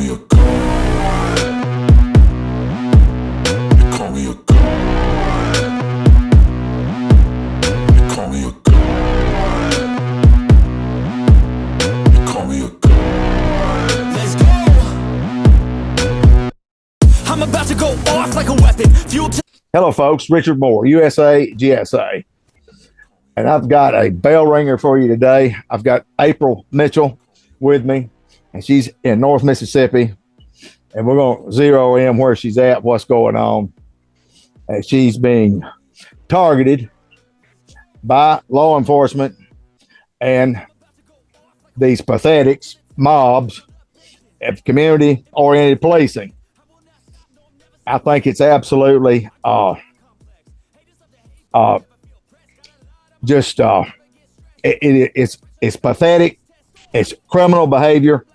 me a god. They call me a god. They call me a god. They call me a god. Let's go. I'm about to go off like a weapon. Hello, folks. Richard Moore, USAGSA. And I've got a bell ringer for you today. I've got April Mitchell with me, and she's in North Mississippi. And we're going to zero in where she's at, what's going on. And she's being targeted by law enforcement and these pathetic mobs of community-oriented policing. I think it's absolutely it's pathetic. It's criminal behavior,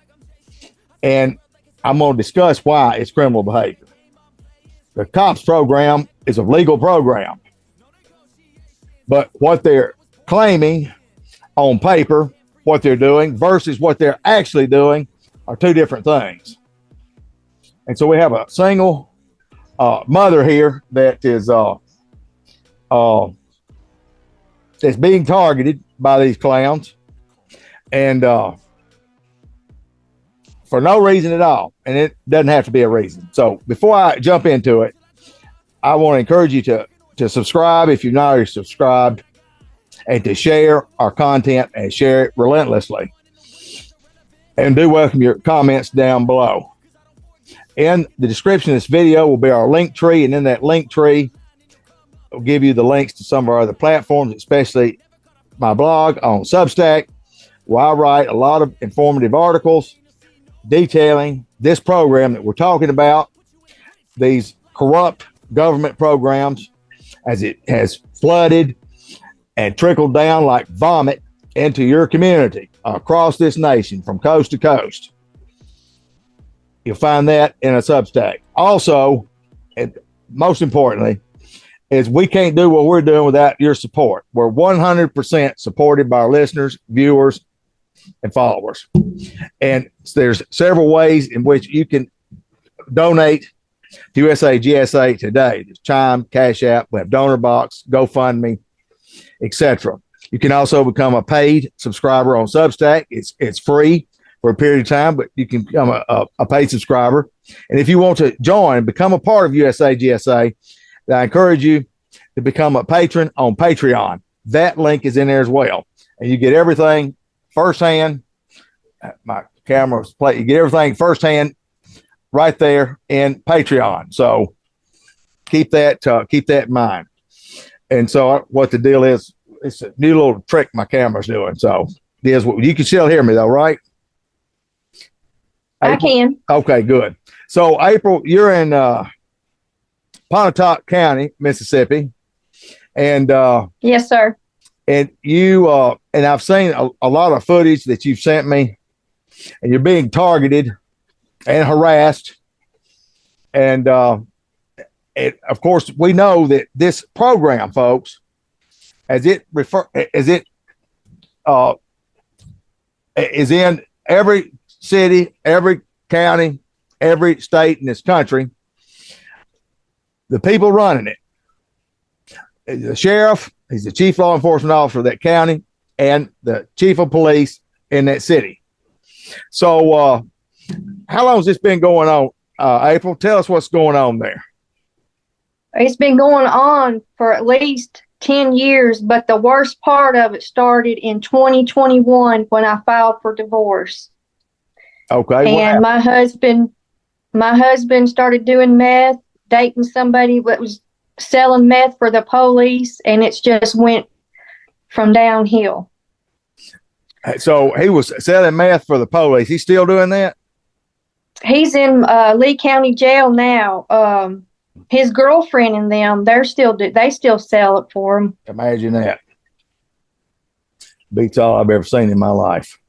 and I'm going to discuss why it's criminal behavior. The COPS program is a legal program, but what they're claiming on paper, what they're doing versus what they're actually doing are two different things. And so we have a single mother here that is being targeted by these clowns, and for no reason at all. And it doesn't have to be a reason. So before I jump into it, I want to encourage you to subscribe if you're not already subscribed, and to share our content and share it relentlessly. And do welcome your comments down below. In the description of this video will be our link tree, and in that link tree will give you the links to some of our other platforms, especially my blog on Substack, where I write a lot of informative articles detailing this program that we're talking about, these corrupt government programs, as it has flooded and trickled down like vomit into your community across this nation from coast to coast. You'll find that in a Substack. Also, and most importantly, is we can't do what we're doing without your support. We're 100% supported by our listeners, viewers, and followers. And there's several ways in which you can donate to USAGSA today. There's Chime, Cash App, we have Donor Box, GoFundMe, etc. You can also become a paid subscriber on Substack. It's free for a period of time, but you can become a paid subscriber. And if you want to join, become a part of USAGSA, I encourage you to become a patron on Patreon. That link is in there as well. And you get everything firsthand. My camera's play. You get everything firsthand right there in Patreon. So keep that in mind. And so what the deal is, it's a new little trick my camera's doing. So you can still hear me though, right? I can. Okay, good. So April, you're in Pontotoc County, Mississippi, and yes, sir. And you and I've seen a lot of footage that you've sent me, and you're being targeted and harassed, and of course we know that this program, folks, is in every city, every county, every state in this country. The people running it, the sheriff, he's the chief law enforcement officer of that county, and the chief of police in that city. So how long has this been going on, April? Tell us what's going on there. It's been going on for at least 10 years, but the worst part of it started in 2021 when I filed for divorce. Okay. And my husband started doing meth, dating somebody that was selling meth for the police, and it's just went from downhill. So he was selling meth for the police. He's still doing that? He's in Lee County Jail now. His girlfriend and them, they still sell it for him. Imagine that. Beats all I've ever seen in my life.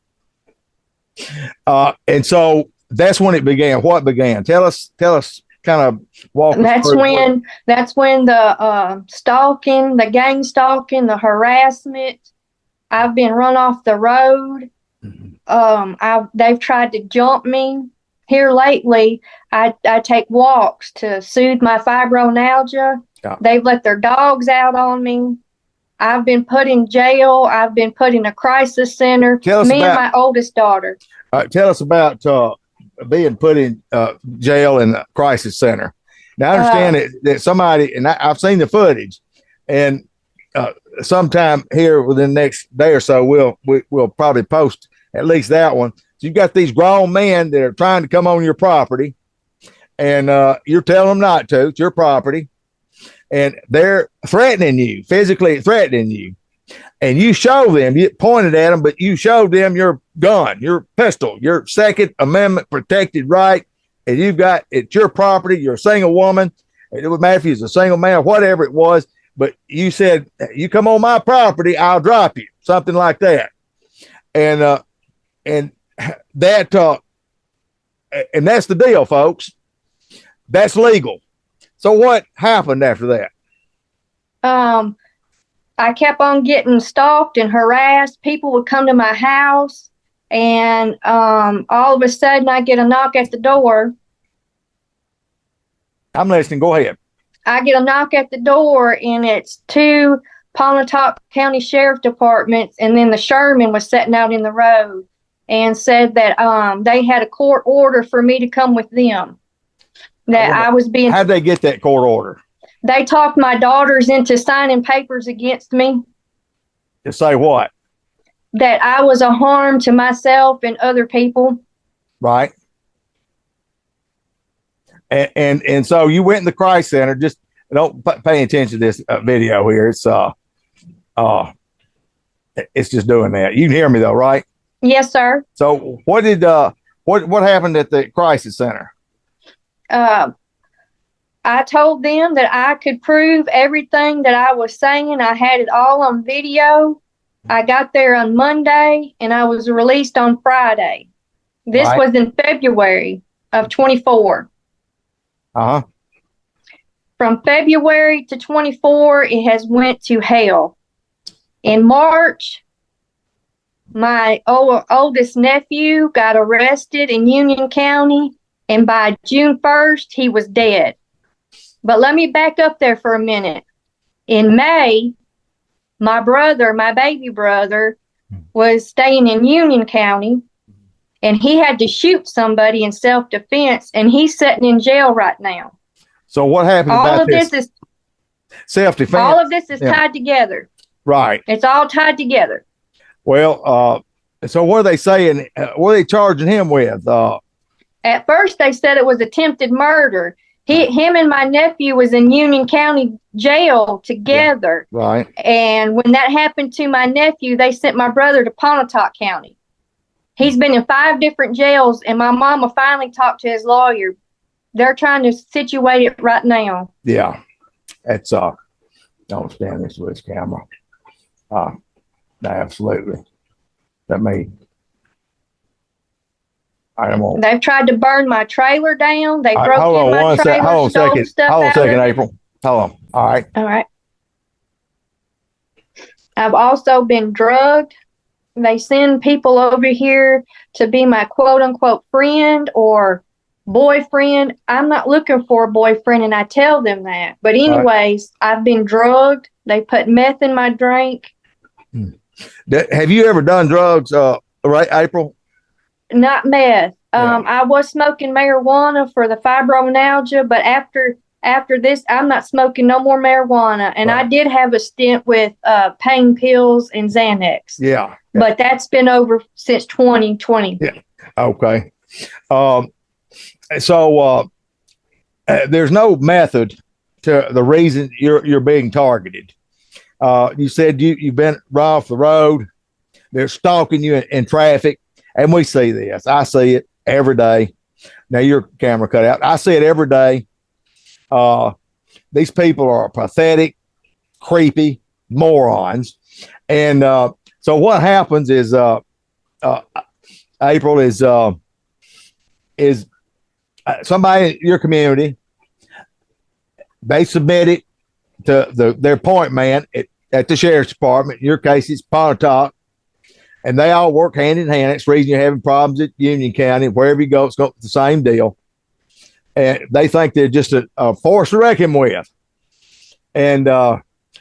And so that's when it began. What began? Tell us kind of walk us through. That's when the stalking, the gang stalking, the harassment. I've been run off the road. They've tried to jump me. here lately, I take walks to soothe my fibromyalgia. Yeah. They've let their dogs out on me. I've been put in jail. I've been put in a crisis center. And my oldest daughter. Tell us about being put in jail in the crisis center. Now, I understand that somebody, and I've seen the footage, and sometime here within the next day or so, we'll probably post at least that one. So you've got these grown men that are trying to come on your property, and you're telling them not to. It's your property. And they're threatening you, physically threatening you. And you show them, you pointed at them, but you showed them your gun, your pistol, your Second Amendment protected right. And it's your property. You're a single woman. It would matter if you're a single man, whatever it was. But you said, you come on my property, I'll drop you, something like that. And that, and that's the deal, folks. That's legal. So what happened after that? I kept on getting stalked and harassed. People would come to my house, and all of a sudden I get a knock at the door. I'm listening. Go ahead. I get a knock at the door, and it's two Pontotoc County Sheriff Departments, and then the Sherman was sitting out in the road and said that they had a court order for me to come with them. That I was being. How'd they get that court order? They talked my daughters into signing papers against me. To say what? That I was a harm to myself and other people. Right. And so you went in the crisis center. Just don't pay attention to this video here. It's just doing that. You can hear me though, right? Yes, sir. So what happened at the crisis center? I told them that I could prove everything that I was saying. I had it all on video. I got there on Monday, and I was released on Friday. This was in February of 24. Uh-huh. From February to 24, it has went to hell. In March, my oldest nephew got arrested in Union County, and by June 1st, he was dead. But let me back up there for a minute. In May, my baby brother, was staying in Union County, and he had to shoot somebody in self-defense, and he's sitting in jail right now. So what happened about this? This is self-defense. All of this is tied together. Right. It's all tied together. Well, so what are they saying? What are they charging him with? At first, they said it was attempted murder. Him and my nephew was in Union County jail together. Yeah, right. And when that happened to my nephew, they sent my brother to Pontotoc County. He's been in 5 different jails, and my mama finally talked to his lawyer. They're trying to situate it right now. Yeah. That's, don't stand this with this camera. Absolutely. They've tried to burn my trailer down. They broke in my trailer. Hold on a second, April. Hold on. All right. I've also been drugged. They send people over here to be my quote unquote friend or boyfriend. I'm not looking for a boyfriend, and I tell them that. But anyways, I've been drugged. They put meth in my drink. Have you ever done drugs, April? Not meth. I was smoking marijuana for the fibromyalgia, but after this, I'm not smoking no more marijuana. And I did have a stint with pain pills and Xanax. Yeah. But that's been over since 2020. Yeah. Okay. So there's no method to the reason you're being targeted. You said you've been run off the road. They're stalking you in traffic. And we see this. I see it every day. Now your camera cut out. I see it every day. These people are pathetic, creepy morons. And so what happens is April is somebody in your community. They submit it to their point man at the sheriff's department. In your case, it's Pontotoc. and they all work hand in hand. It's the reason you're having problems at Union County. Wherever you go, it's got the same deal. And they think they're just a force to reckon with. And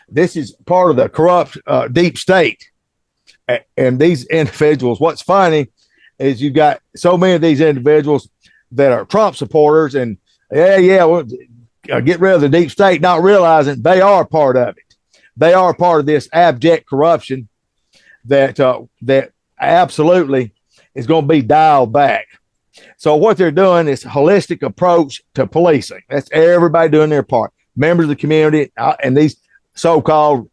this is part of the corrupt deep state. And these individuals, what's funny is you've got so many of these individuals that are Trump supporters, and we'll get rid of the deep state, not realizing they are part of it. They are part of this abject corruption that absolutely is going to be dialed back. So what they're doing is a holistic approach to policing. That's everybody doing their part. Members of the community and these so-called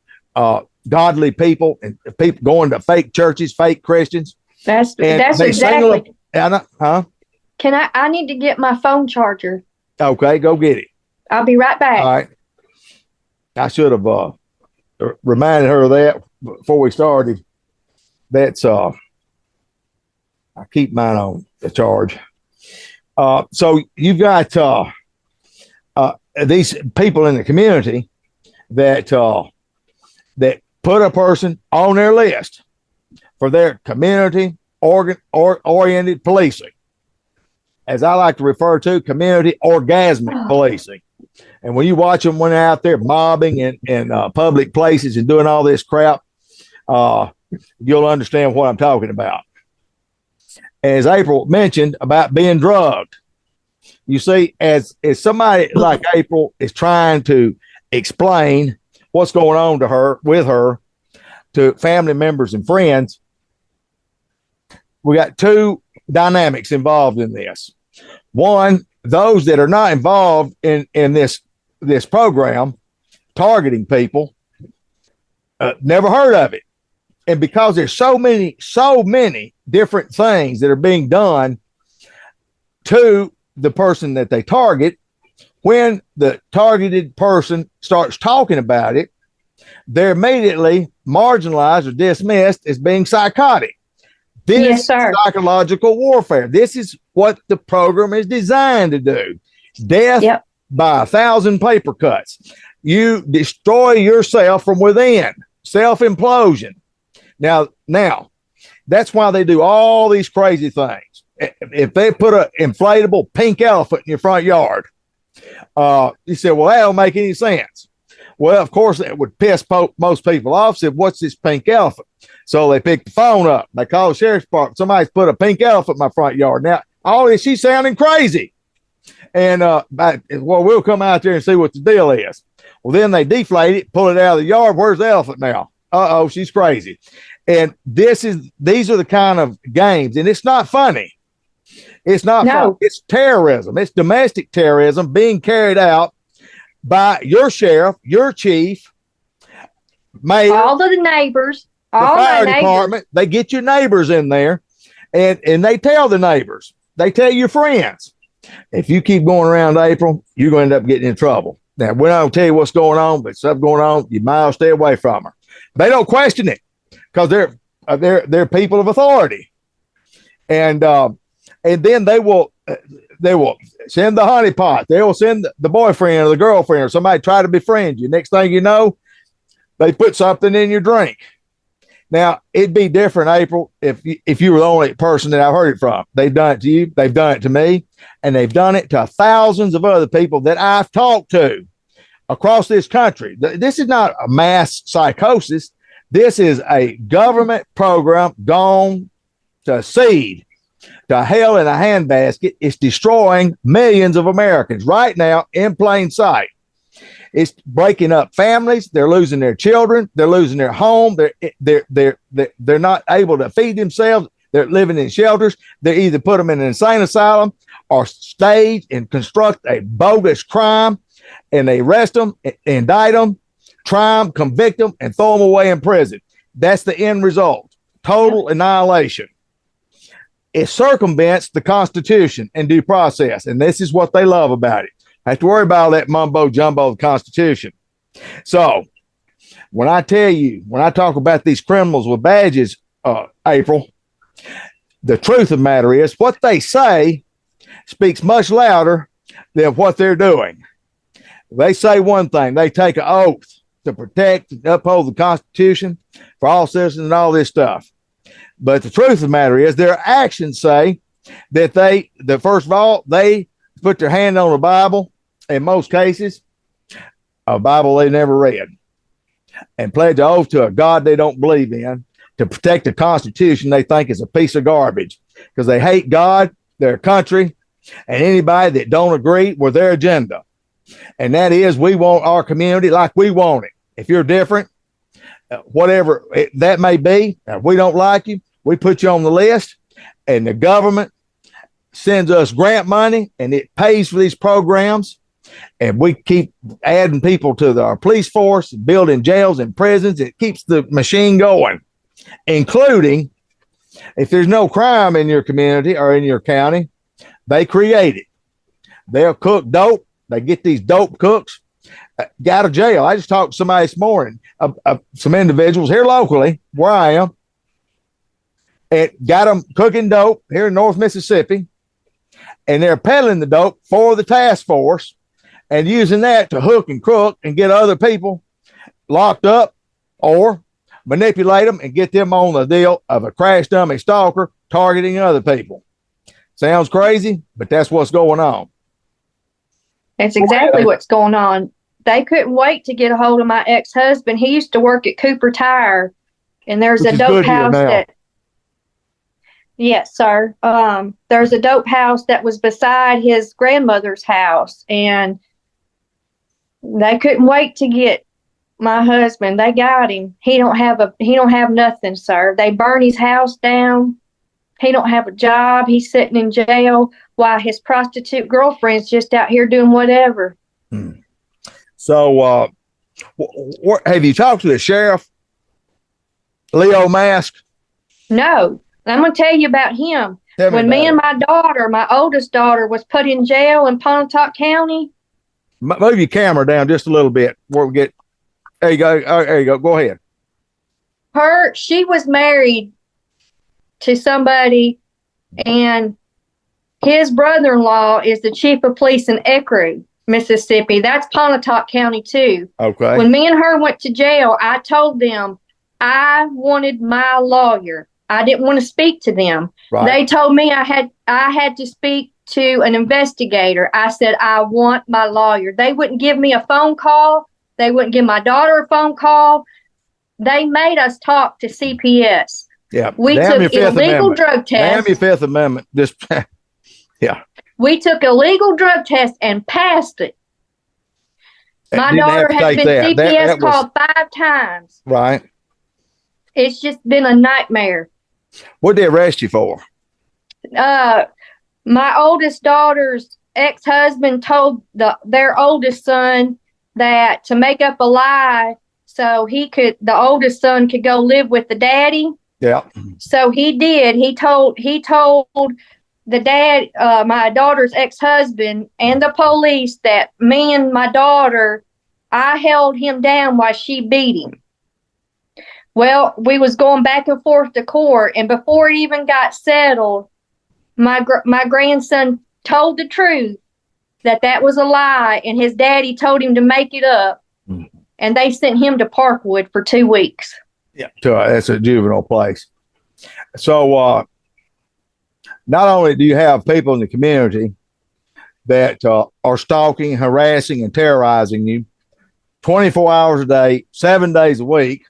godly people and people going to fake churches, fake Christians. That's exactly. I need to get my phone charger. Okay, go get it. I'll be right back. All right. I should have reminded her of that before we started. That's I keep mine on the charge. So you've got these people in the community that put a person on their list for their community oriented policing, as I like to refer to, community orgasmic policing. And when you watch them when they're out there mobbing in public places and doing all this crap, you'll understand what I'm talking about. As April mentioned about being drugged, you see, as somebody like April is trying to explain what's going on to her, with her, to family members and friends, we got two dynamics involved in this. One, those that are not involved in this program, targeting people, never heard of it. And because there's so many different things that are being done to the person that they target, when the targeted person starts talking about it, they're immediately marginalized or dismissed as being psychotic. This is psychological warfare. This is what the program is designed to do. Death by 1,000 paper cuts. You destroy yourself from within. Self-implosion. Now, that's why they do all these crazy things. If they put an inflatable pink elephant in your front yard, you say, well, that don't make any sense. Well, of course, it would piss most people off. Said, what's this pink elephant? So they pick the phone up. They call the sheriff's department. Somebody's put a pink elephant in my front yard. Now, all this, she's sounding crazy. And, we'll come out there and see what the deal is. Well, then they deflate it, pull it out of the yard. Where's the elephant now? Uh-oh, she's crazy. And these are the kind of games, and it's not funny. It's not fun. It's terrorism. It's domestic terrorism being carried out by your sheriff, your chief, mayor, all of the neighbors, the fire department. They get your neighbors in there, and they tell the neighbors. They tell your friends. If you keep going around April, you're going to end up getting in trouble. Now, we're not going to tell you what's going on, but stuff going on, you might stay away from her. They don't question it because they're people of authority, and then they will send the honeypot. They will send the boyfriend or the girlfriend or somebody try to befriend you. Next thing you know, they put something in your drink. Now, it'd be different, April, if you were the only person that I've heard it from. They've done it to you. They've done it to me. And they've done it to thousands of other people that I've talked to across this country. This is not a mass psychosis. This is a government program gone to seed, to hell in a handbasket. It's destroying millions of Americans right now in plain sight. It's breaking up families. They're losing their children. They're losing their home. They're not able to feed themselves. They're living in shelters. They either put them in an insane asylum or stage and construct a bogus crime, and they arrest them, indict them, try them, convict them, and throw them away in prison. That's the end result. Total annihilation. It circumvents the Constitution and due process, and this is what they love about it. I have to worry about all that mumbo jumbo of the Constitution. So when I talk about these criminals with badges, April, the truth of the matter is what they say speaks much louder than what they're doing. They say one thing, they take an oath to protect and uphold the Constitution for all citizens and all this stuff. But the truth of the matter is their actions say that first of all, they put their hand on a Bible, in most cases, a Bible they never read, and pledge an oath to a God they don't believe in to protect the Constitution they think is a piece of garbage because they hate God, their country, and anybody that don't agree with their agenda. And that is, we want our community like we want it. If you're different, whatever that may be, if we don't like you, we put you on the list, and the government sends us grant money and it pays for these programs. And we keep adding people to our police force, building jails and prisons. It keeps the machine going, including if there's no crime in your community or in your county, they create it. They'll cook dope. They get these dope cooks out of jail. I just talked to somebody this morning, some individuals here locally where I am, and got them cooking dope here in North Mississippi. And they're peddling the dope for the task force and using that to hook and crook and get other people locked up or manipulate them and get them on the deal of a crash dummy stalker targeting other people. Sounds crazy, but that's what's going on. That's exactly what's going on. They couldn't wait to get a hold of my ex-husband. He used to work at Cooper Tire, and there's a dope house that. Yes, sir. There's a dope house that was beside his grandmother's house, and they couldn't wait to get my husband. They got him. He don't have nothing, sir. They burn his house down. He don't have a job. He's sitting in jail while his prostitute girlfriend's just out here doing whatever. So, have you talked to the sheriff, Leo Mask? No. I'm going to tell you about him. When me and my daughter, my oldest daughter, was put in jail in Pontotoc County. Move your camera down just a little bit before we get. There you go. There you go. Go ahead. She was married to somebody, and his brother-in-law is the chief of police in Ecru, Mississippi. That's Pontotoc County too. Okay. When me and her went to jail, I told them I wanted my lawyer. I didn't want to speak to them. Right. They told me I had to speak to an investigator. I said, I want my lawyer. They wouldn't give me a phone call. They wouldn't give my daughter a phone call. They made us talk to CPS. Yeah. We took illegal drug tests. Damn your Fifth Amendment. Yeah. We took a legal drug test and passed it. My daughter has been CPS called 5 times. Right. It's just been a nightmare. What did they arrest you for? My oldest daughter's ex-husband told their oldest son that to make up a lie so the oldest son could go live with the daddy. Yeah. So he did. He told the dad, my daughter's ex-husband, and the police that me and my daughter, I held him down while she beat him. Well, we was going back and forth to court, and before it even got settled, my grandson told the truth that was a lie, and his daddy told him to make it up, and they sent him to Parkwood for 2 weeks. Yeah, that's a juvenile place. So, not only do you have people in the community that are stalking, harassing, and terrorizing you 24 hours a day, 7 days a week,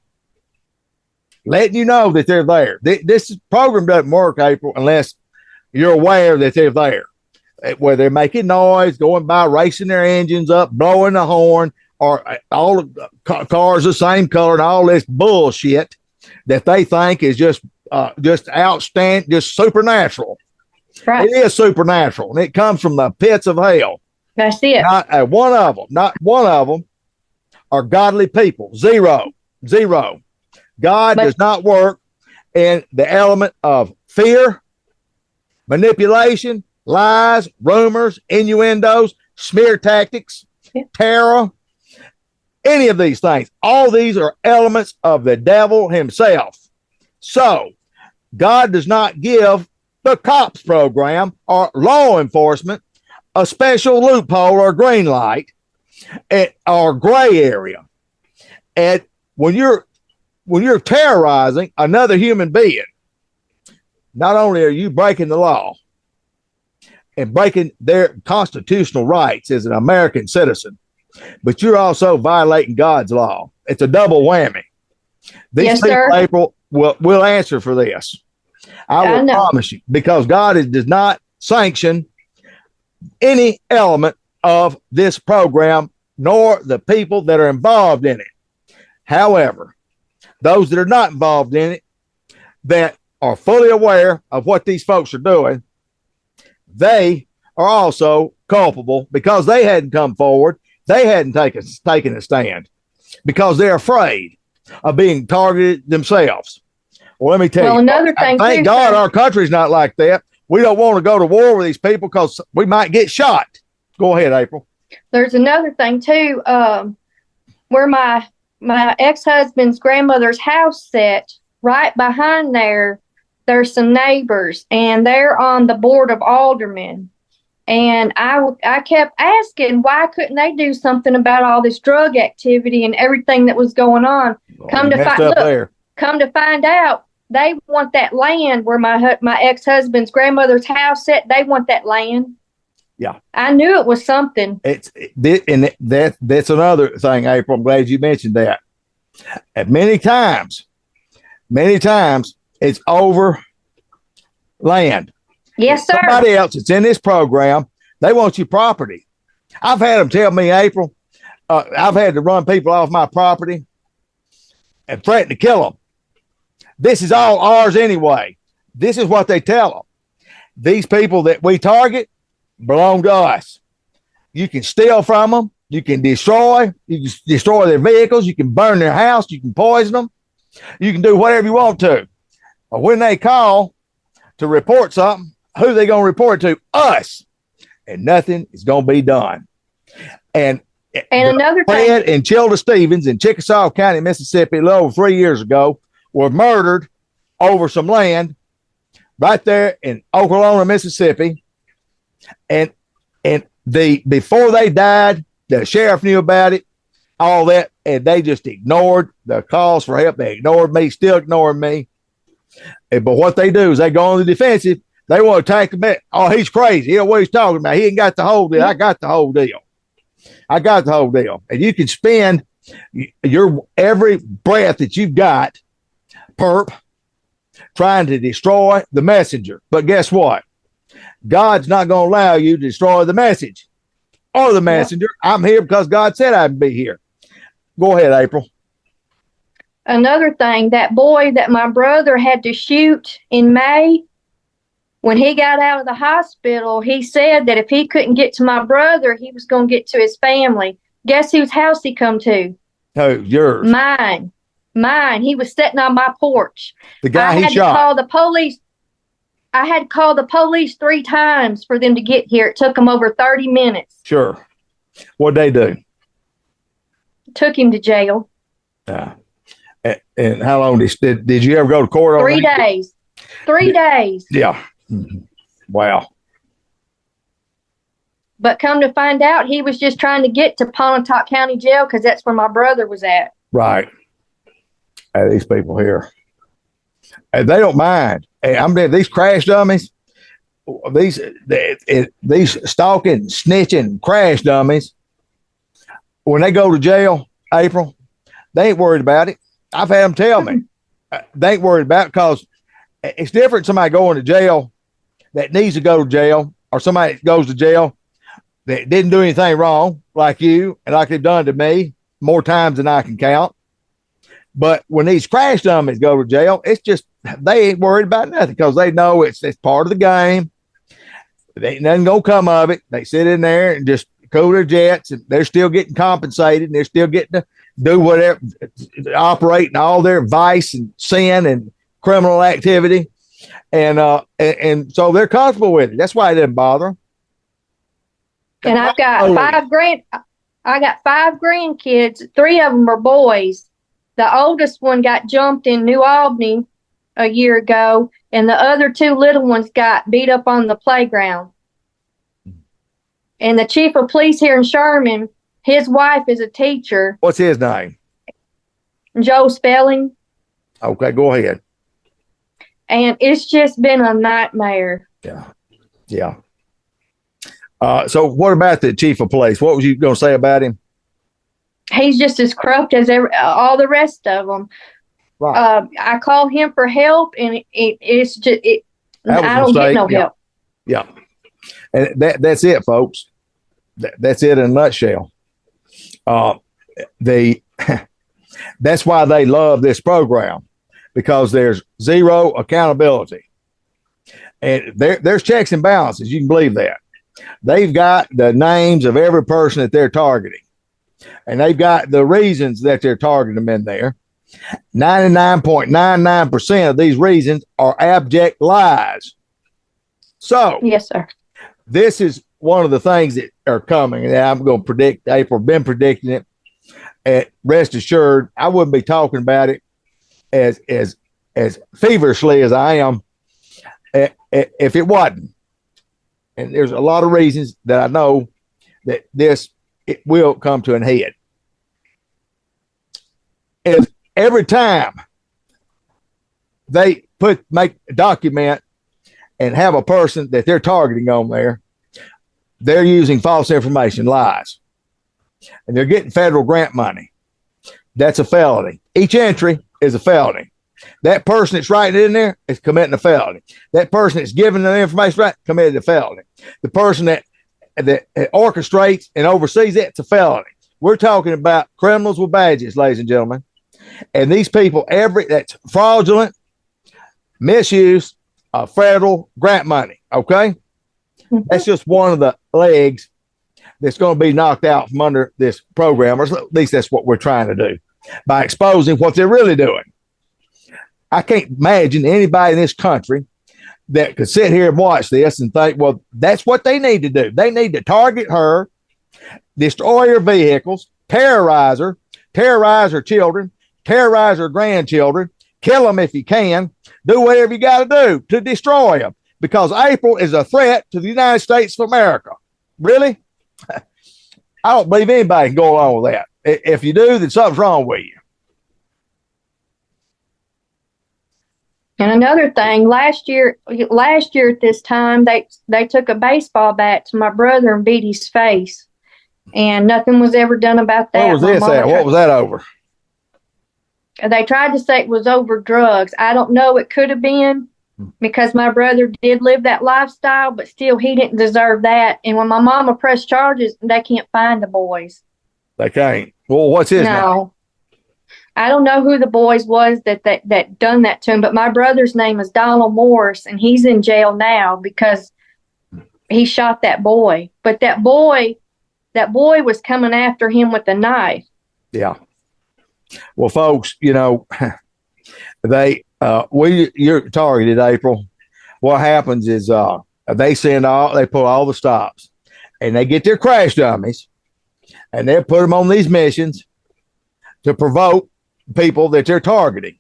letting you know that they're there. This program doesn't work, April, unless you're aware that they're there. Where they're making noise, going by, racing their engines up, blowing the horn, or all the cars the same color, and all this bullshit that they think is just outstanding, just supernatural. Right. It is supernatural, and it comes from the pits of hell. That's it. Not one of them are godly people. Zero. God does not work in the element of fear, manipulation, lies, rumors, innuendos, smear tactics, terror, any of these things. All these are elements of the devil himself. So God does not give the cops program or law enforcement a special loophole or green light or gray area. And when you're terrorizing another human being, not only are you breaking the law and breaking their constitutional rights as an American citizen, but you're also violating God's law. It's a double whammy. These Yes, people, sir. April, will answer for this. I will promise you, because God does not sanction any element of this program, nor the people that are involved in it. However, those that are not involved in it, that are fully aware of what these folks are doing, they are also culpable because they hadn't come forward. They hadn't taken a stand because they're afraid of being targeted themselves. Well, let me tell you, another thing, thank God our country's not like that. We don't want to go to war with these people because we might get shot. Go ahead, April. There's another thing too, where my ex-husband's grandmother's house set, right behind there's some neighbors, and they're on the board of aldermen. And I kept asking, why couldn't they do something about all this drug activity and everything that was going on? Come to find out, they want that land where my ex-husband's grandmother's house set. They want that land. Yeah, I knew it was something. That's another thing, April. I'm glad you mentioned that. And many times, it's over land. Yes, sir. Somebody else that's in this program, they want your property. I've had them tell me, April, I've had to run people off my property and threaten to kill them. This is all ours anyway. This is what they tell them. These people that we target belong to us. You can steal from them. You can destroy their vehicles. You can burn their house. You can poison them. You can do whatever you want to. But when they call to report something, who are they going to report to? Us. And nothing is going to be done. And another thing, Fred and Childa Stevens in Chickasaw County, Mississippi, a little over 3 years ago, were murdered over some land right there in Oklahoma, Mississippi. And before they died, the sheriff knew about it, all that, and they just ignored the calls for help. They ignored me, still ignoring me. But what they do is they go on the defensive. They want to attack him. Oh, he's crazy. You know what he's talking about. He ain't got the whole deal. I got the whole deal. And you can spend your every breath that you've got, perp, trying to destroy the messenger. But guess what? God's not going to allow you to destroy the message or the messenger. I'm here because God said I'd be here. Go ahead, April. Another thing, that boy that my brother had to shoot in May, when he got out of the hospital, he said that if he couldn't get to my brother, he was going to get to his family. Guess whose house he come to? Oh, yours. Mine. He was sitting on my porch. The guy he shot. I had to call the police 3 times for them to get here. It took them over 30 minutes. Sure. What'd they do? Took him to jail. And how long did you ever go to court on 3 days. 3 days. Yeah. Wow. But come to find out, he was just trying to get to Pontotoc County Jail because that's where my brother was at. Right. These people here, they don't mind. I'm there. These crash dummies, these stalking, snitching crash dummies, when they go to jail, April, they ain't worried about it. I've had them tell me they ain't worried about it because it's different. Somebody going to jail that needs to go to jail, or somebody that goes to jail that didn't do anything wrong, like you and like they've done to me more times than I can count. But when these crash dummies go to jail, it's just, they ain't worried about nothing because they know it's part of the game. There ain't nothing gonna come of it. They sit in there and just cool their jets, and they're still getting compensated, and they're still getting to do whatever, operate in all their vice and sin and criminal activity. And so they're comfortable with it. That's why it doesn't bother them. And I've got I got 5 grandkids. 3 of them are boys. The oldest one got jumped in New Albany a year ago, and the other 2 little ones got beat up on the playground. And the chief of police here in Sherman, his wife is a teacher. What's his name? Joe Spelling. Okay, go ahead. And it's just been a nightmare. Yeah. Yeah. So what about the chief of police? What was you going to say about him? He's just as corrupt as all the rest of them. Right. I call him for help, and it's just I don't get no help. Yeah. And that's it, folks. That's it in a nutshell. That's why they love this program, because there's zero accountability. And there's checks and balances. You can believe that. They've got the names of every person that they're targeting, and they've got the reasons that they're targeting them in there. 99.99% of these reasons are abject lies. So, yes, sir. This is one of the things that are coming, and I'm going to predict. April been predicting it. And rest assured, I wouldn't be talking about it as feverishly as I am if it wasn't. And there's a lot of reasons that I know that it will come to an head. If every time they make a document and have a person that they're targeting on there, they're using false information, lies, and they're getting federal grant money. That's a felony. Each entry is a felony. That person that's writing it in there is committing a felony. That person that's giving the information right committed a felony. The person that orchestrates and oversees it, it's a felony. We're talking about criminals with badges, ladies and gentlemen. And these people, that's fraudulent misuse of federal grant money. Okay. That's just one of the legs that's going to be knocked out from under this program, or at least that's what we're trying to do by exposing what they're really doing. I can't imagine anybody in this country that could sit here and watch this and think, well, that's what they need to do. They need to target her, destroy her vehicles, terrorize her children, terrorize her grandchildren, kill them if you can, do whatever you got to do to destroy them, because April is a threat to the United States of America. Really? I don't believe anybody can go along with that. If you do, then something's wrong with you. And another thing, last year at this time, they took a baseball bat to my brother and beat his face, and nothing was ever done about that. What was this at? What was that over? They tried to say it was over drugs. I don't know. It could have been, because my brother did live that lifestyle, but still, he didn't deserve that. And when my mama pressed charges, they can't find the boys. They can't. Well, what's his name? I don't know who the boys was that done that to him, but my brother's name is Donald Morris, and he's in jail now because he shot that boy. But that boy was coming after him with a knife. Yeah. Well, folks, you're targeted, April. What happens is they pull all the stops, and they get their crash dummies, and they put them on these missions to provoke people that they're targeting.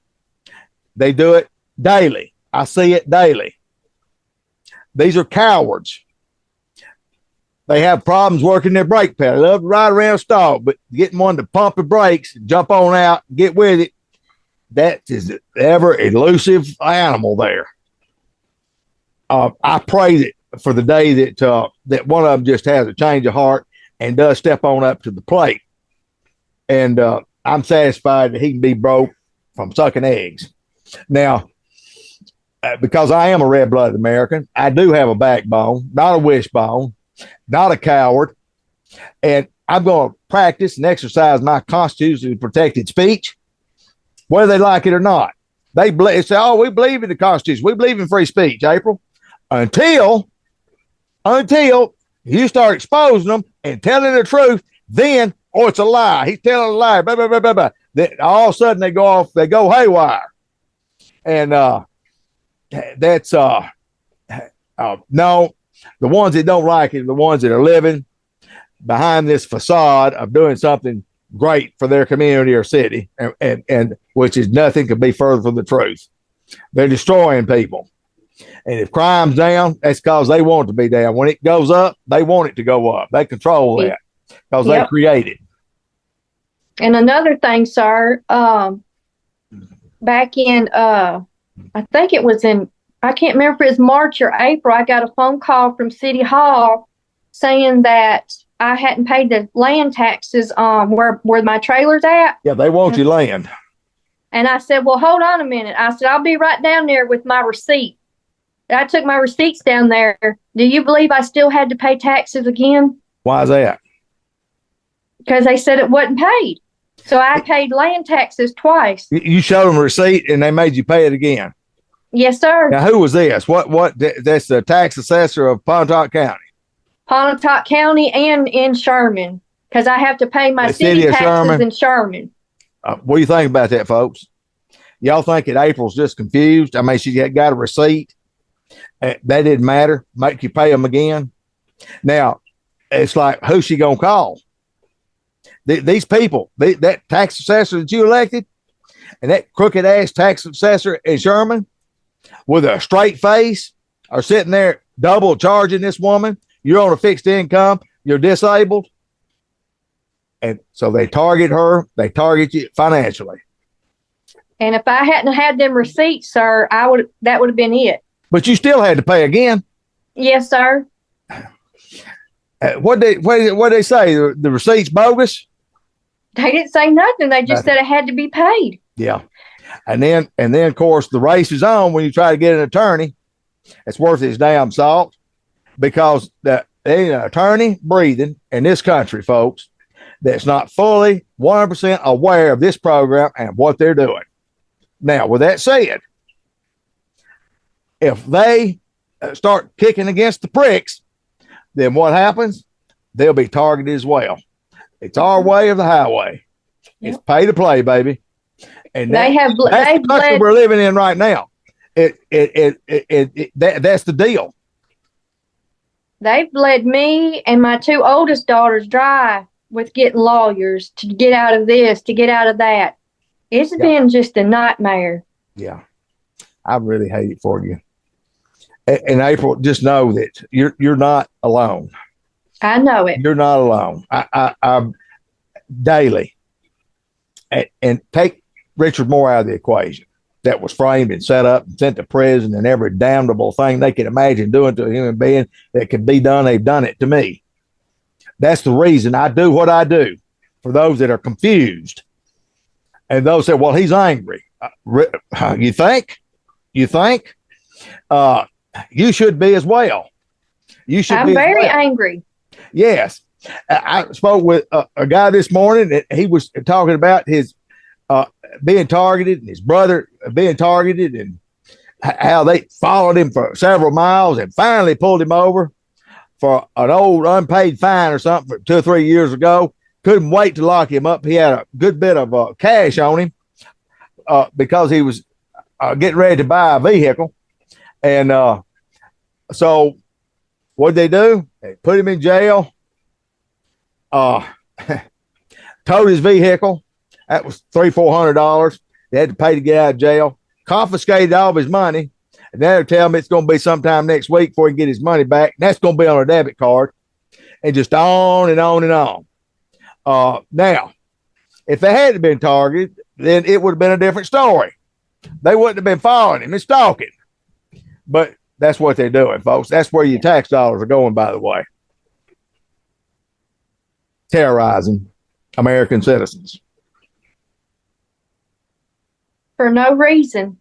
They do it daily. I see it daily. These are cowards. They have problems working their brake pedal. They love to ride around stall, but getting one to pump the brakes, jump on out, get with it, that is an ever elusive animal there. I pray that for the day that one of them just has a change of heart and does step on up to the plate. And I'm satisfied that he can be broke from sucking eggs. Now, because I am a red-blooded American, I do have a backbone, not a wishbone, not a coward, and I'm going to practice and exercise my constitutionally protected speech, whether they like it or not. They say, "Oh, we believe in the Constitution. We believe in free speech." April, until you start exposing them and telling the truth, then it's a lie. He's telling a lie. Blah, blah, blah, blah, blah. Then all of a sudden they go haywire, and that's no. The ones that don't like it are the ones that are living behind this facade of doing something great for their community or city, and which is nothing could be further from the truth. They're destroying people. And if crime's down, that's because they want it to be down. When it goes up, they want it to go up. They control that because they create it. And another thing, sir, back in I think it was I can't remember if it was March or April. I got a phone call from City Hall saying that I hadn't paid the land taxes where my trailer's at. Yeah, they want you land. And I said, well, hold on a minute. I said, I'll be right down there with my receipt. I took my receipts down there. Do you believe I still had to pay taxes again? Why is that? Because they said it wasn't paid. So I paid land taxes twice. You showed them a receipt and they made you pay it again. Yes, sir. Now, who was this? That's the tax assessor of Pontotoc County. Pontotoc County and in Sherman, because I have to pay my city taxes Sherman. in Sherman. What do you think about that, folks? Y'all think that April's just confused? I mean, she got a receipt. That didn't matter. Make you pay them again. Now, it's like, who's she going to call? These people, that tax assessor that you elected, and that crooked ass tax assessor in Sherman with a straight face are sitting there double charging this woman. You're on a fixed income. You're disabled. And so they target her. They target you financially. And if I hadn't had them receipts, sir, that would have been it. But you still had to pay again. Yes, sir. What they say? The receipt's bogus? They didn't say nothing. They just said it had to be paid. Yeah. And then of course the race is on when you try to get an attorney. It's worth his damn salt, because there ain't an attorney breathing in this country, folks, that's not fully 100% aware of this program and what they're doing. Now, with that said, if they start kicking against the pricks, then what happens? They'll be targeted as well. It's our way of the highway. Yep. It's pay to play, baby. And that's the country we're living in right now. That's the deal. They've bled me and my two oldest daughters dry with getting lawyers to get out of this, to get out of that. It's been just a nightmare. Yeah. I really hate it for you. And April, just know that you're not alone. I know it. You're not alone. I daily. And take Richard Moore out of the equation. That was framed and set up and sent to prison, and every damnable thing they could imagine doing to a human being that could be done, they've done it to me. That's the reason I do what I do, for those that are confused. And those say, well, he's angry. You think? You think? You should be as well. You should. I'm very angry. Yes. I spoke with a guy this morning that he was talking about his being targeted and his brother being targeted, and how they followed him for several miles and finally pulled him over for an old unpaid fine or something for 2 or 3 years ago. Couldn't wait to lock him up. He had a good bit of cash on him because he was getting ready to buy a vehicle. And so what'd they do? They put him in jail. Towed his vehicle. That was $300-400. They had to pay to get out of jail. Confiscated all of his money. And now they're telling me it's going to be sometime next week before he can get his money back. And that's going to be on a debit card. And just on and on and on. Now, if they hadn't been targeted, then it would have been a different story. They wouldn't have been following him and stalking. But that's what they're doing, folks. That's where your tax dollars are going, by the way. Terrorizing American citizens. For no reason.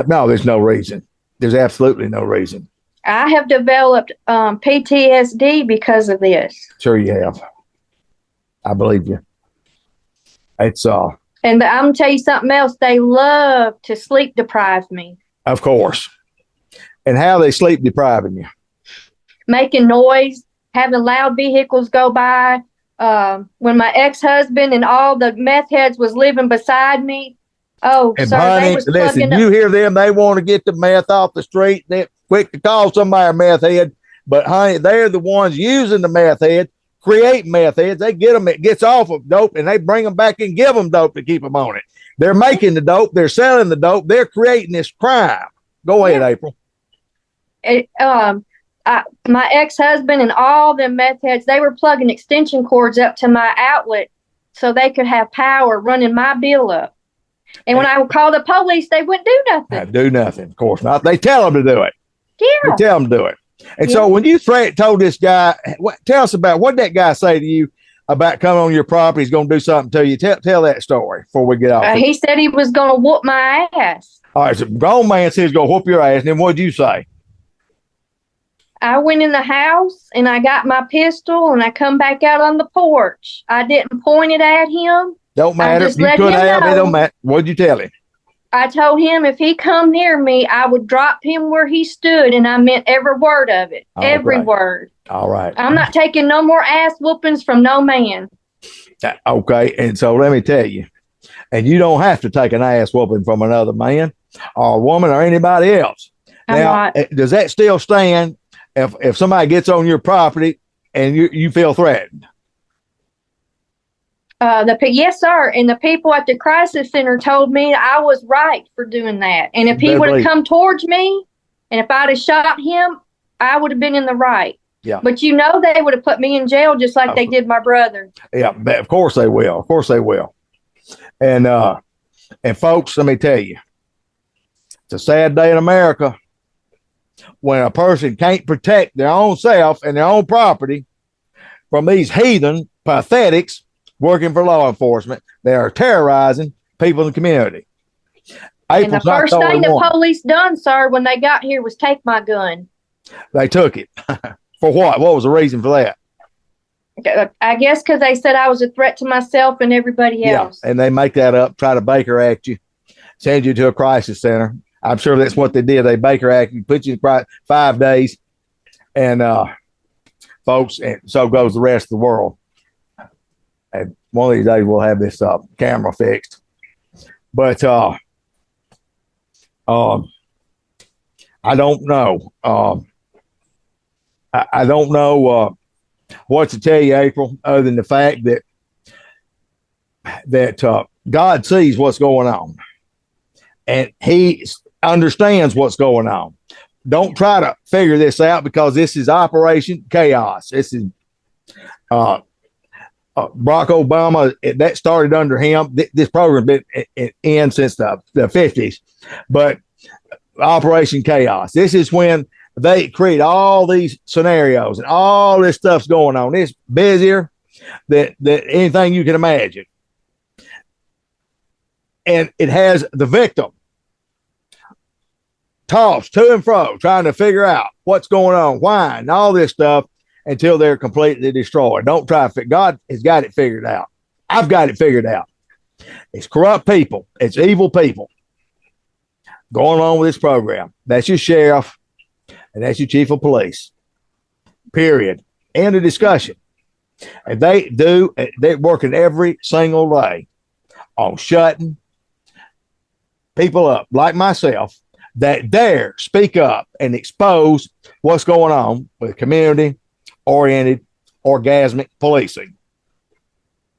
No, there's no reason. There's absolutely no reason. I have developed PTSD because of this. Sure you have. I believe you. It's and I'm gonna tell you something else. They love to sleep deprive me. Of course. And how they sleep depriving you? Making noise, having loud vehicles go by. When my ex-husband and all the meth heads was living beside me. Oh, and sir, honey, they was listen, you hear them, they want to get the meth off the street. They're quick to call somebody a meth head. But honey, they're the ones using the meth head, create meth heads. They get them, it gets off of dope, and they bring them back and give them dope to keep them on it. They're making the dope. They're selling the dope. They're creating this crime. Go ahead, April. My ex-husband and all them meth heads, they were plugging extension cords up to my outlet so they could have power running my bill up. And when I would call the police, they wouldn't do nothing. Do nothing, of course not. They tell them to do it. Yeah. They tell them to do it. And so when you told this guy, tell us about what that guy say to you about coming on your property. He's going to do something to you. Tell that story before we get off. He said he was going to whoop my ass. All right, so grown man says he's going to whoop your ass. And then what did you say? I went in the house and I got my pistol and I come back out on the porch. I didn't point it at him. Don't matter. You could have. It don't matter. What did you tell him? I told him if he come near me, I would drop him where he stood, and I meant every word of it. Every word. All right. I'm not taking no more ass whoopings from no man. Okay, and so let me tell you, and you don't have to take an ass whooping from another man or a woman or anybody else. Now, does that still stand if somebody gets on your property and you feel threatened? Yes, sir. And the people at the crisis center told me I was right for doing that. And if he would have come towards me and if I'd have shot him, I would have been in the right. Yeah. But they would have put me in jail just like they did my brother. Yeah, of course they will. Of course they will. And folks, let me tell you, it's a sad day in America when a person can't protect their own self and their own property from these heathen pathetics working for law enforcement. They are terrorizing people in the community. And the first thing the police done, sir, when they got here was take my gun. They took it. For what? What was the reason for that? I guess because they said I was a threat to myself and everybody else. Yeah, and they make that up, try to Baker Act you, send you to a crisis center. I'm sure that's what they did. They Baker Act you, put you in 5 days. And folks, and so goes the rest of the world. And one of these days we'll have this camera fixed. But I don't know. I don't know what to tell you, April, other than the fact that God sees what's going on, and He understands what's going on. Don't try to figure this out because this is Operation Chaos. This is Barack Obama, that started under him. This program has been in since the 50s, but Operation Chaos. This is when they create all these scenarios and all this stuff's going on. It's busier than anything you can imagine. And it has the victim tossed to and fro, trying to figure out what's going on, why, and all this stuff, until they're completely destroyed. Don't try to God has got it figured out. I've got it figured out. It's corrupt people. It's evil people going on with this program. That's your sheriff and that's your chief of police. Period. End of discussion. And they're working every single day on shutting people up like myself that dare speak up and expose what's going on with community-oriented, orgasmic policing.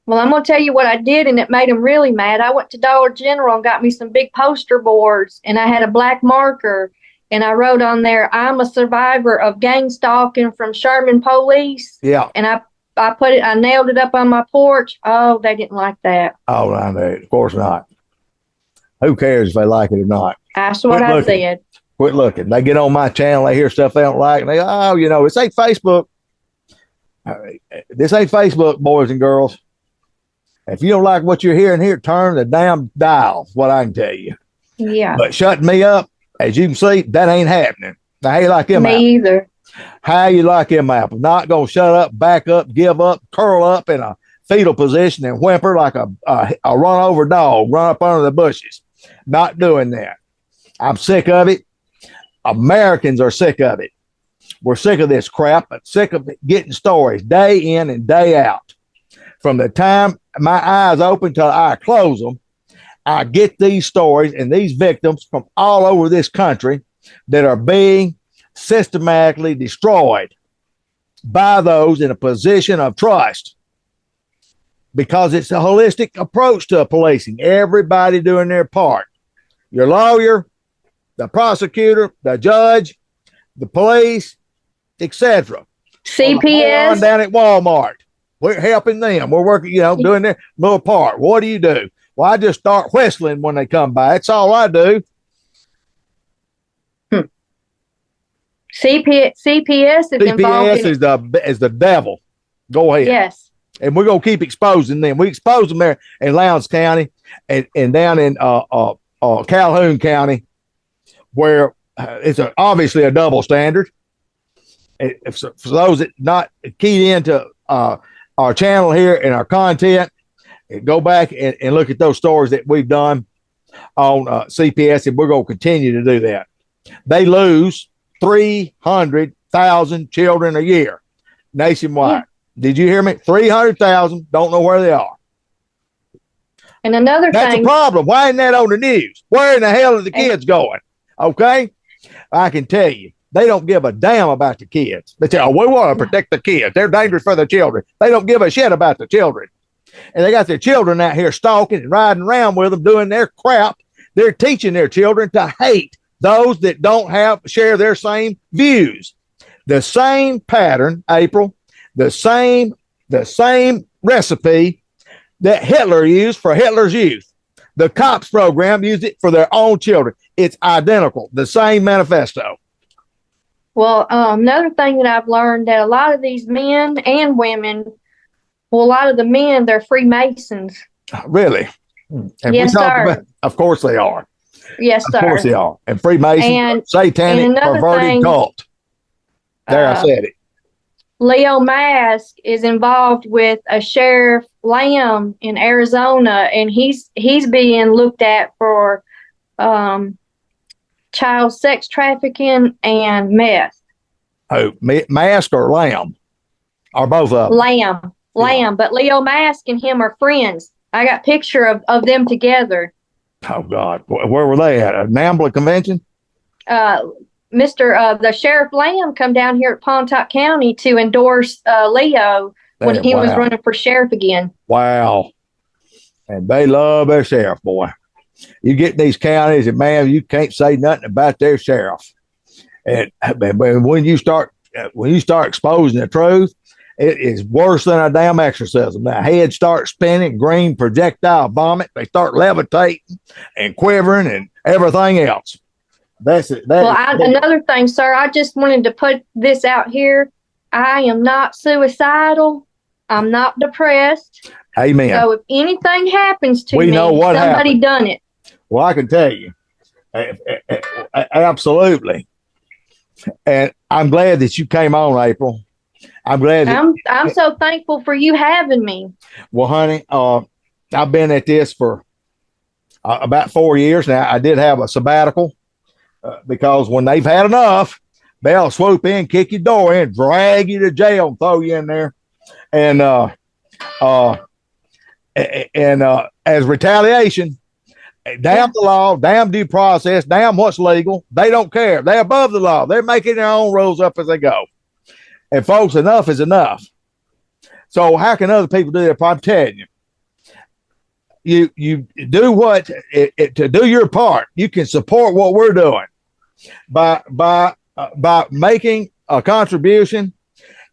Well, I'm going to tell you what I did, and it made them really mad. I went to Dollar General and got me some big poster boards, and I had a black marker, and I wrote on there, "I'm a survivor of gang stalking from Sherman Police." Yeah. And I nailed it up on my porch. Oh, they didn't like that. Oh, I know. Of course not. Who cares if they like it or not? That's what I said. Quit looking. They get on my channel, they hear stuff they don't like, and they go, oh, this ain't Facebook. This ain't Facebook, boys and girls. If you don't like what you're hearing here, turn the damn dial, what I can tell you. Yeah. But shutting me up, as you can see, that ain't happening. Now, how you like him? Me either. How you like him, Apple? Not going to shut up, back up, give up, curl up in a fetal position and whimper like a run over dog, run up under the bushes. Not doing that. I'm sick of it. Americans are sick of it. We're sick of this crap, but sick of getting stories day in and day out. From the time my eyes open till I close them, I get these stories and these victims from all over this country that are being systematically destroyed by those in a position of trust, because it's a holistic approach to policing. Everybody doing their part. Your lawyer, the prosecutor, the judge, the police, etc. CPS. Down at Walmart. We're helping them. We're working, doing their little part. What do? Well, I just start whistling when they come by. That's all I do. CPS is involved CPS is the devil. Go ahead. Yes. And we're going to keep exposing them. We expose them there in Lowndes County and down in Calhoun County, where it's obviously a double standard. For those that not keyed into our channel here and our content, go back and look at those stories that we've done on CPS, and we're going to continue to do that. They lose 300,000 children a year nationwide. Yeah. Did you hear me? 300,000 don't know where they are. And that's a problem. Why isn't that on the news? Where in the hell are the kids going? Okay, I can tell you, they don't give a damn about the kids. They say, "Oh, we want to protect the kids. They're dangerous for the children." They don't give a shit about the children, and they got their children out here stalking and riding around with them, doing their crap. They're teaching their children to hate those that don't share their same views. The same pattern, April. The same recipe that Hitler used for Hitler's youth. The COPS program used it for their own children. It's identical. The same manifesto. Well, another thing that I've learned, that a lot of these men and women, well, a lot of the men, they're Freemasons. Really? And yes, sir. Of course they are. Yes, sir. Of course they are. And Freemasons, satanic, perverted cult. There, I said it. Leo Mask is involved with a Sheriff Lamb in Arizona, and he's being looked at for child sex trafficking and meth. Oh, Mask or Lamb? Or both of them? Lamb. Yeah. But Leo Mask and him are friends. I got a picture of them together. Oh, God. Where were they at? A NAMBLA convention? The Sheriff Lamb come down here at Pontotoc County to endorse Leo when he was running for sheriff again. Wow. And they love their sheriff, boy. You get in these counties and, man, you can't say nothing about their sheriff. And when you start exposing the truth, it is worse than a damn exorcism. The head starts spinning, green projectile vomit. They start levitating and quivering and everything else. That's it. Another thing, sir, I just wanted to put this out here. I am not suicidal. I'm not depressed. Amen. So if anything happens to me, somebody happened. Done it. Well, I can tell you. Absolutely. And I'm glad that you came on, April. I'm glad. I'm so thankful for you having me. Well, honey, I've been at this for about 4 years now. I did have a sabbatical. Because when they've had enough, they'll swoop in, kick your door in, drag you to jail, and throw you in there. And as retaliation, damn the law, damn due process, damn what's legal. They don't care. They're above the law. They're making their own rules up as they go. And folks, enough is enough. So how can other people do that? I'm telling you. You do what to do your part. You can support what we're doing by making a contribution,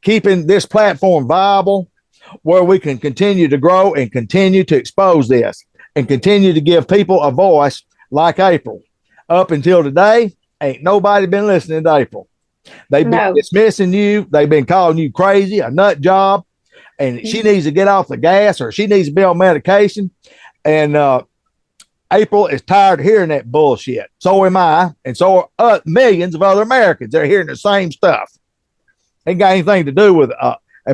keeping this platform viable, where we can continue to grow and continue to expose this and continue to give people a voice like April. Up until today, ain't nobody been listening to April. They've been dismissing you. They've been calling you crazy, a nut job, and she needs to get off the gas or she needs to be on medication. And April is tired of hearing that bullshit. So am I. And so are millions of other Americans. They're hearing the same stuff. Ain't got anything to do with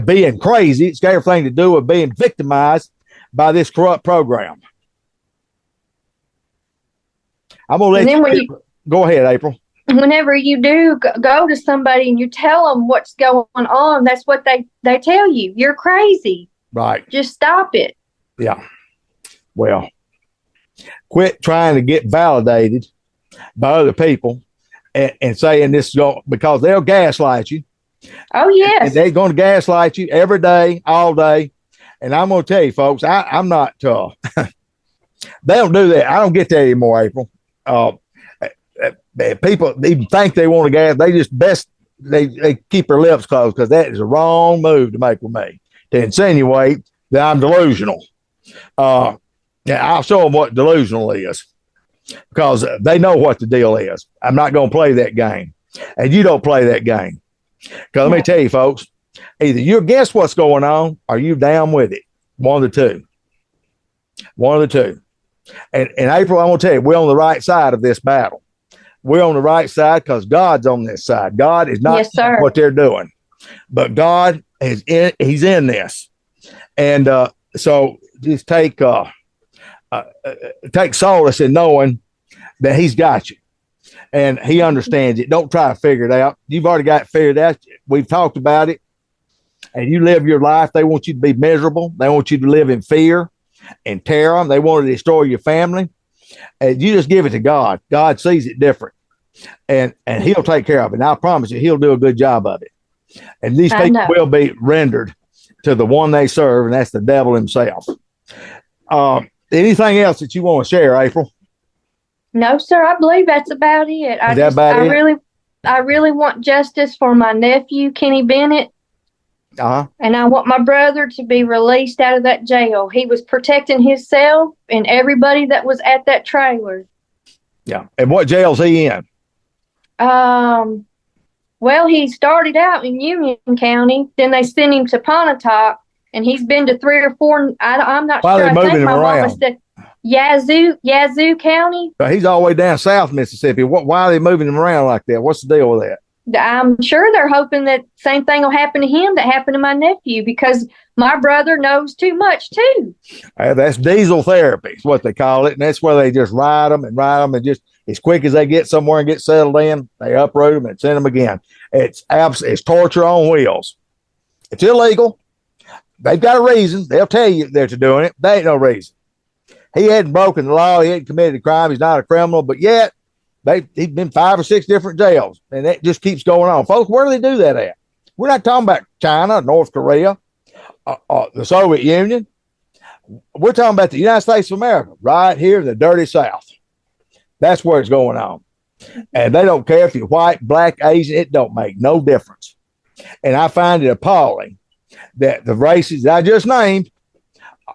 being crazy. It's got everything to do with being victimized by this corrupt program. I'm going to let you go ahead, April. Whenever you do go to somebody and you tell them what's going on, that's what they tell you. You're crazy. Right. Just stop it. Yeah. Well, quit trying to get validated by other people and saying this is because they'll gaslight you. Oh, yes. And they're going to gaslight you every day, all day. And I'm going to tell you, folks, I'm not, they don't do that. I don't get that anymore, April. People even think they want to gas. They just they keep their lips closed because that is a wrong move to make with me, to insinuate that I'm delusional. Yeah, I'll show them what delusional is because they know what the deal is. I'm not going to play that game, and you don't play that game. Because let me tell you, folks, either you guess what's going on or you down with it. One of the two. One of the two. And April, I'm going to tell you, we're on the right side of this battle. We're on the right side because God's on this side. God is not what they're doing, but God is He's in this. And so just take solace in knowing that He's got you and He understands it. Don't try to figure it out. You've already got it figured out. We've talked about it, and you live your life. They want you to be miserable. They want you to live in fear and terror. They want to destroy your family. And you just give it to God. God sees it different, and He'll take care of it. And I promise you, He'll do a good job of it. And these people will be rendered to the one they serve, and that's the devil himself. Anything else that you want to share, April? No, sir. I believe that's about it. I really want justice for my nephew, Kenny Bennett. And I want my brother to be released out of that jail. He was protecting himself and everybody that was at that trailer. Yeah. And what jail's he in? Well, he started out in Union County. Then they sent him to Pontotoc, and he's been to 3 or 4. I'm not Why sure. are they moving him around? Yazoo County. He's all the way down south Mississippi. Why are they moving him around like that? What's the deal with that? I'm sure they're hoping that same thing will happen to him that happened to my nephew, because my brother knows too much too. That's diesel therapy is what they call it. And that's where they just ride them and just as quick as they get somewhere and get settled in, they uproot them and send them again. It's torture on wheels. It's illegal. They've got a reason. They'll tell you they're doing it. They ain't no reason. He hadn't broken the law. He hadn't committed a crime. He's not a criminal, but yet he's been 5 or 6 different jails, and that just keeps going on. Folks, where do they do that at? We're not talking about China, North Korea, the Soviet Union. We're talking about the United States of America, right here in the dirty South. That's where it's going on. And they don't care if you're white, black, Asian. It don't make no difference. And I find it appalling that the races that I just named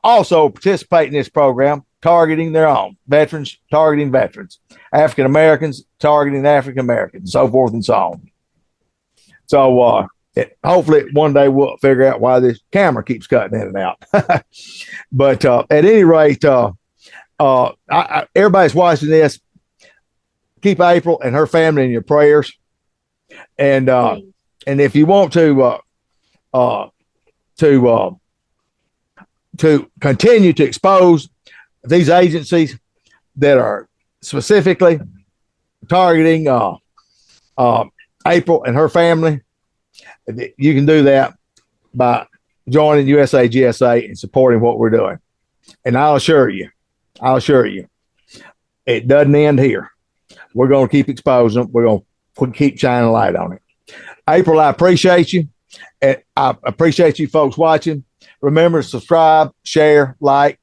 also participate in this program, targeting their own veterans, targeting veterans, African Americans, targeting African Americans, so forth and so on. So hopefully one day we'll figure out why this camera keeps cutting in and out. But at any rate, everybody's watching this. Keep April and her family in your prayers, and if you want to continue to expose these agencies that are specifically targeting April and her family, you can do that by joining USAGSA and supporting what we're doing. And I'll assure you, it doesn't end here. We're going to keep exposing them. We're going to keep shining a light on it. April, I appreciate you. And I appreciate you folks watching. Remember to subscribe, share, like,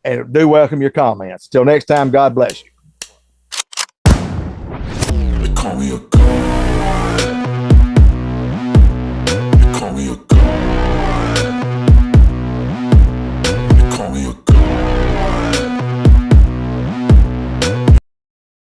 and do welcome your comments. Till next time, God bless you. They call me a